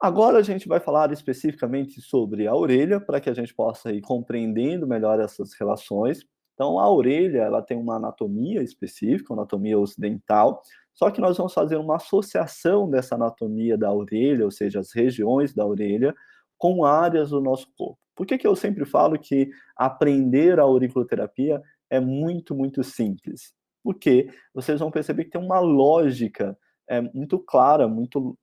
Agora a gente vai falar especificamente sobre a orelha, para que a gente possa ir compreendendo melhor essas relações. Então, a orelha, ela tem uma anatomia específica, uma anatomia ocidental, só que nós vamos fazer uma associação dessa anatomia da orelha, ou seja, as regiões da orelha, com áreas do nosso corpo. Por que que eu sempre falo que aprender a auriculoterapia é muito, muito simples? Porque vocês vão perceber que tem uma lógica muito clara, muito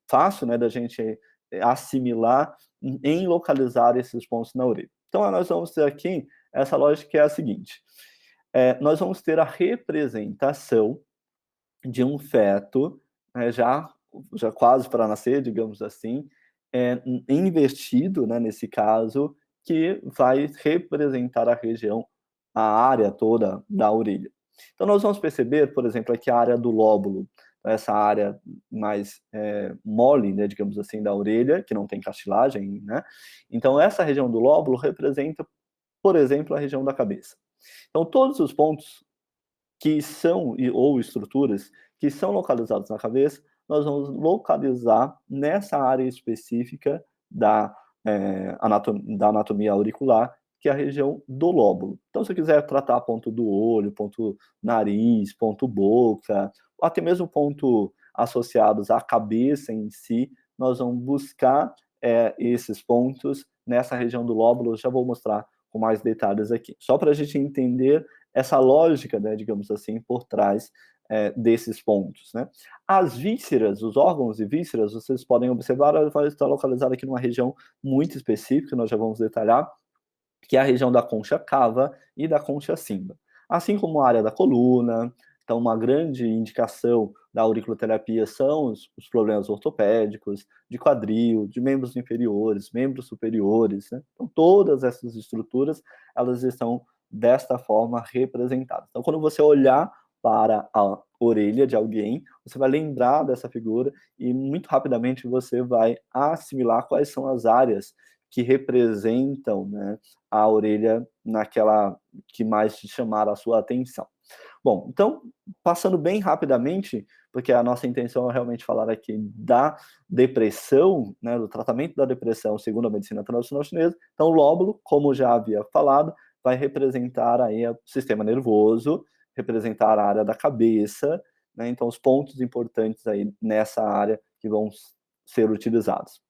fácil, né, da gente assimilar em localizar esses pontos na orelha. Então, nós vamos ter aqui essa lógica que é a seguinte: nós vamos ter a representação de um feto, já quase para nascer, digamos assim, investido, né, nesse caso, que vai representar a região, a área toda da orelha. Então nós vamos perceber, por exemplo, aqui a área do lóbulo, essa área mais mole, né, digamos assim, da orelha, que não tem cartilagem, né? Então essa região do lóbulo representa, por exemplo, a região da cabeça. Então todos os pontos que são, ou estruturas, que são localizados na cabeça, nós vamos localizar nessa área específica da, da anatomia auricular, que é a região do lóbulo. Então, se eu quiser tratar ponto do olho, ponto nariz, ponto boca, ou até mesmo ponto associados à cabeça em si, nós vamos buscar esses pontos nessa região do lóbulo. Eu já vou mostrar com mais detalhes aqui. Só para a gente entender essa lógica, né, digamos assim, por trás desses pontos, né? As vísceras, os órgãos e vísceras, vocês podem observar, ela vai estar localizada aqui numa região muito específica, nós já vamos detalhar, que é a região da concha cava e da concha cimba. Assim como a área da coluna. Então, uma grande indicação da auriculoterapia são os problemas ortopédicos, de quadril, de membros inferiores, membros superiores, né? Então, todas essas estruturas, elas estão desta forma representadas. Então, quando você olhar para a orelha de alguém, você vai lembrar dessa figura e muito rapidamente você vai assimilar quais são as áreas que representam, né, a orelha naquela que mais chamaram a sua atenção. Bom, então, passando bem rapidamente, porque a nossa intenção é realmente falar aqui da depressão, né, do tratamento da depressão segundo a medicina tradicional chinesa. Então, o lóbulo, como já havia falado, vai representar aí o sistema nervoso, representar a área da cabeça, né, então os pontos importantes aí nessa área que vão ser utilizados.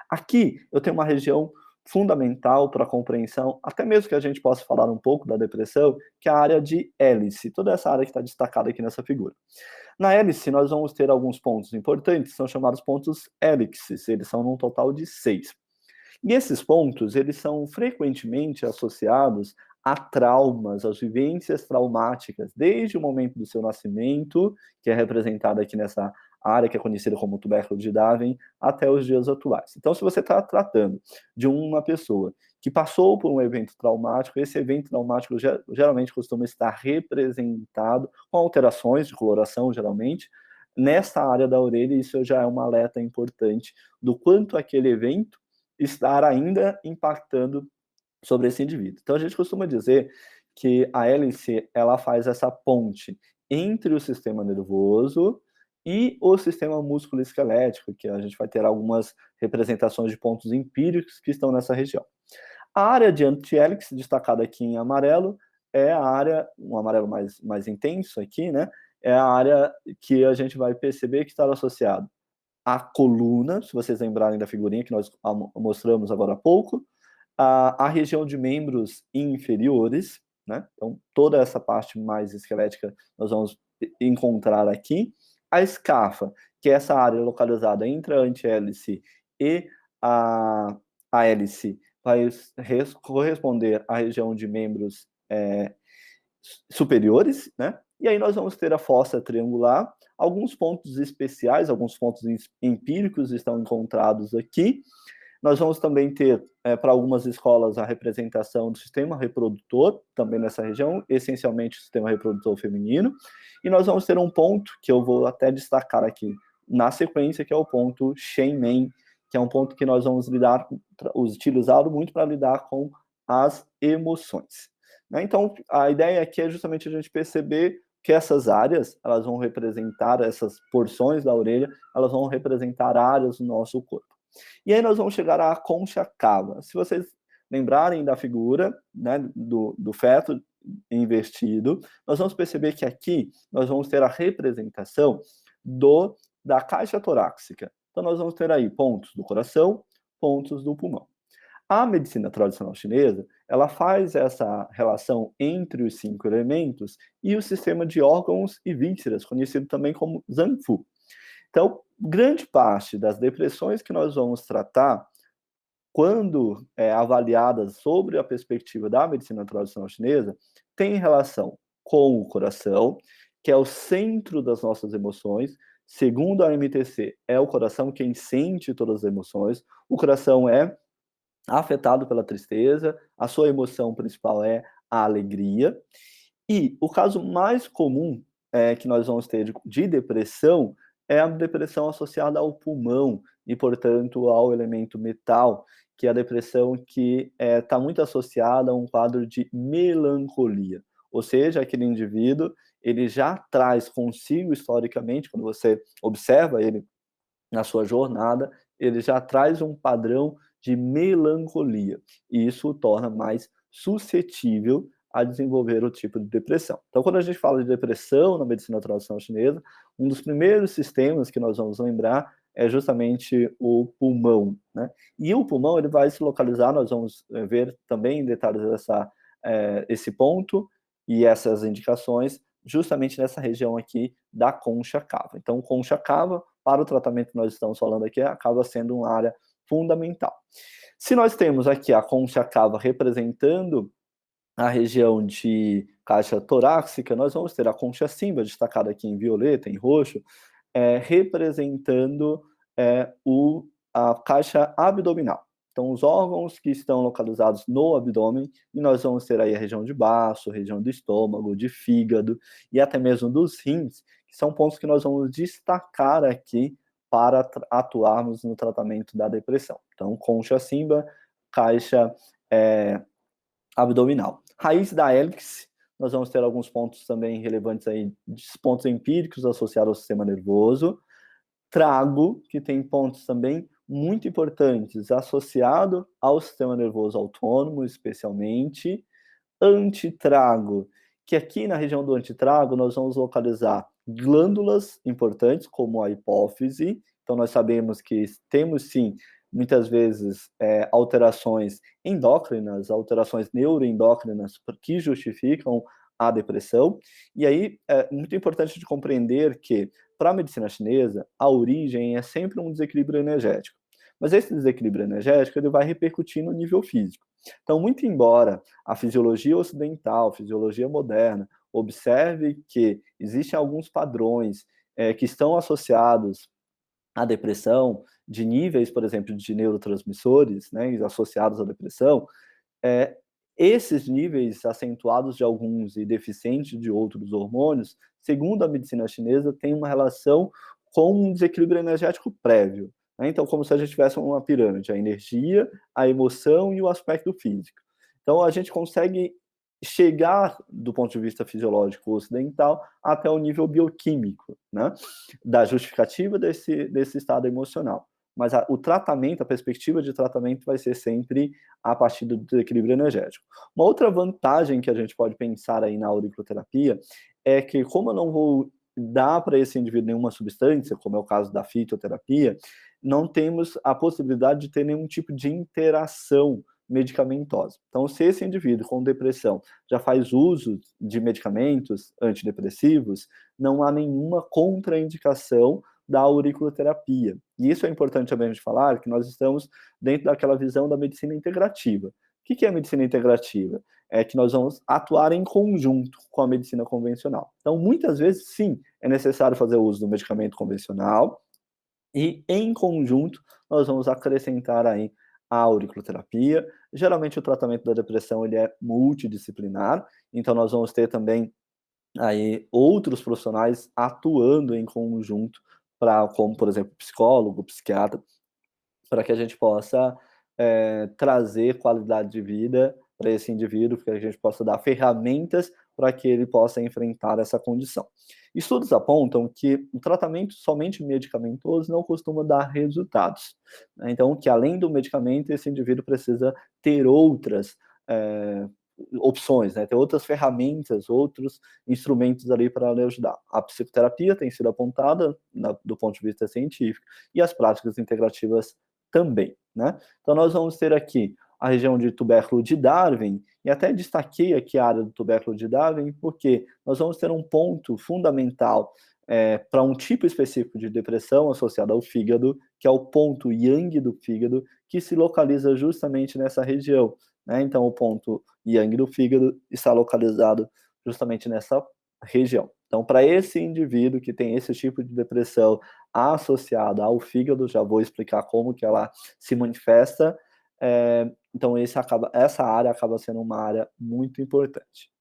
Aqui eu tenho uma região fundamental para a compreensão, até mesmo que a gente possa falar um pouco da depressão, que é a área de hélice, toda essa área que está destacada aqui nessa figura. Na hélice, nós vamos ter alguns pontos importantes, são chamados pontos hélixes, eles são num total de 6. E esses pontos, eles são frequentemente associados a traumas, às vivências traumáticas, desde o momento do seu nascimento, que é representado aqui nessa área que é conhecida como tubérculo de Darwin, até os dias atuais. Então, se você está tratando de uma pessoa que passou por um evento traumático, esse evento traumático geralmente costuma estar representado com alterações de coloração, geralmente, nesta área da orelha. Isso já é um alerta importante do quanto aquele evento estar ainda impactando sobre esse indivíduo. Então, a gente costuma dizer que a hélice, ela faz essa ponte entre o sistema nervoso e o sistema músculo-esquelético, que a gente vai ter algumas representações de pontos empíricos que estão nessa região. A área de anti-hélix, destacada aqui em amarelo, é a área, um amarelo mais intenso aqui, né? É a área que a gente vai perceber que está associado à coluna, se vocês lembrarem da figurinha que nós mostramos agora há pouco, a região de membros inferiores, né? Então, toda essa parte mais esquelética nós vamos encontrar aqui. A escafa, que é essa área localizada entre a antihélice e a hélice, vai corresponder à região de membros superiores, né? E aí nós vamos ter a fossa triangular. Alguns pontos especiais, alguns pontos empíricos estão encontrados aqui. Nós vamos também ter, para algumas escolas, a representação do sistema reprodutor, também nessa região, essencialmente o sistema reprodutor feminino. E nós vamos ter um ponto, que eu vou até destacar aqui na sequência, que é o ponto Shenmen, que é um ponto que nós vamos utilizado muito para lidar com as emoções. Né? Então, a ideia aqui é justamente a gente perceber que essas áreas, elas vão representar, essas porções da orelha, elas vão representar áreas do nosso corpo. E aí nós vamos chegar à concha cava. Se vocês lembrarem da figura, né, do feto invertido, nós vamos perceber que aqui nós vamos ter a representação da caixa torácica. Então nós vamos ter aí pontos do coração, pontos do pulmão. A medicina tradicional chinesa, ela faz essa relação entre os 5 elementos e o sistema de órgãos e vísceras, conhecido também como Zanfu. Então, grande parte das depressões que nós vamos tratar, quando avaliadas sobre a perspectiva da medicina tradicional chinesa, tem relação com o coração, que é o centro das nossas emoções. Segundo a MTC, é o coração quem sente todas as emoções. O coração é afetado pela tristeza, a sua emoção principal é a alegria. E o caso mais comum que nós vamos ter de depressão é a depressão associada ao pulmão e, portanto, ao elemento metal, que é a depressão que está muito associada a um quadro de melancolia. Ou seja, aquele indivíduo, ele já traz consigo, historicamente, quando você observa ele na sua jornada, ele já traz um padrão de melancolia, e isso o torna mais suscetível a desenvolver o tipo de depressão. Então, quando a gente fala de depressão na medicina tradicional chinesa, um dos primeiros sistemas que nós vamos lembrar é justamente o pulmão, né? E o pulmão, ele vai se localizar, nós vamos ver também em detalhes esse ponto e essas indicações, justamente nessa região aqui da concha cava. Então, concha cava, para o tratamento que nós estamos falando aqui, acaba sendo uma área fundamental. Se nós temos aqui a concha cava representando a região de caixa torácica, nós vamos ter a concha simba, destacada aqui em violeta, em roxo, representando a caixa abdominal. Então, os órgãos que estão localizados no abdômen, e nós vamos ter aí a região de baço, região do estômago, de fígado e até mesmo dos rins, que são pontos que nós vamos destacar aqui para atuarmos no tratamento da depressão. Então, concha simba, caixa abdominal. Raiz da hélix, nós vamos ter alguns pontos também relevantes aí, pontos empíricos associados ao sistema nervoso. Trago, que tem pontos também muito importantes associado ao sistema nervoso autônomo, especialmente. Antitrago, que aqui na região do antitrago nós vamos localizar glândulas importantes, como a hipófise. Então, nós sabemos que temos, sim, muitas vezes alterações endócrinas, alterações neuroendócrinas que justificam a depressão. E aí é muito importante de compreender que, para a medicina chinesa, a origem é sempre um desequilíbrio energético. Mas esse desequilíbrio energético ele vai repercutir no nível físico. Então, muito embora a fisiologia ocidental, fisiologia moderna, observe que existem alguns padrões que estão associados à depressão, de níveis, por exemplo, de neurotransmissores, né, associados à depressão, esses níveis acentuados de alguns e deficientes de outros hormônios, segundo a medicina chinesa, tem uma relação com um desequilíbrio energético prévio. Né? Então, como se a gente tivesse uma pirâmide, a energia, a emoção e o aspecto físico. Então, a gente consegue chegar, do ponto de vista fisiológico ocidental, até o nível bioquímico, né? Da justificativa desse estado emocional. Mas o tratamento, a perspectiva de tratamento vai ser sempre a partir do desequilíbrio energético. Uma outra vantagem que a gente pode pensar aí na auriculoterapia é que, como eu não vou dar para esse indivíduo nenhuma substância, como é o caso da fitoterapia, não temos a possibilidade de ter nenhum tipo de interação medicamentosa. Então, se esse indivíduo com depressão já faz uso de medicamentos antidepressivos, não há nenhuma contraindicação da auriculoterapia. E isso é importante também de falar, que nós estamos dentro daquela visão da medicina integrativa. O que é a medicina integrativa? É que nós vamos atuar em conjunto com a medicina convencional. Então, muitas vezes, sim, é necessário fazer uso do medicamento convencional e, em conjunto, nós vamos acrescentar aí a auriculoterapia. Geralmente, o tratamento da depressão ele é multidisciplinar, então nós vamos ter também aí outros profissionais atuando em conjunto, como, por exemplo, psicólogo, psiquiatra, para que a gente possa trazer qualidade de vida para esse indivíduo, para que a gente possa dar ferramentas para que ele possa enfrentar essa condição. Estudos apontam que o tratamento somente medicamentoso não costuma dar resultados, né? Então, que além do medicamento, esse indivíduo precisa ter outras opções, né? Ter outras ferramentas, outros instrumentos ali para lhe ajudar. A psicoterapia tem sido apontada do ponto de vista científico e as práticas integrativas também, né? Então, nós vamos ter aqui a região de tubérculo de Darwin, e até destaquei aqui a área do tubérculo de Darwin, porque nós vamos ter um ponto fundamental para um tipo específico de depressão associada ao fígado, que é o ponto Yang do fígado, que se localiza justamente nessa região, né? Então, o ponto Yang do fígado está localizado justamente nessa região. Então, para esse indivíduo que tem esse tipo de depressão associada ao fígado, já vou explicar como que ela se manifesta, então essa área acaba sendo uma área muito importante.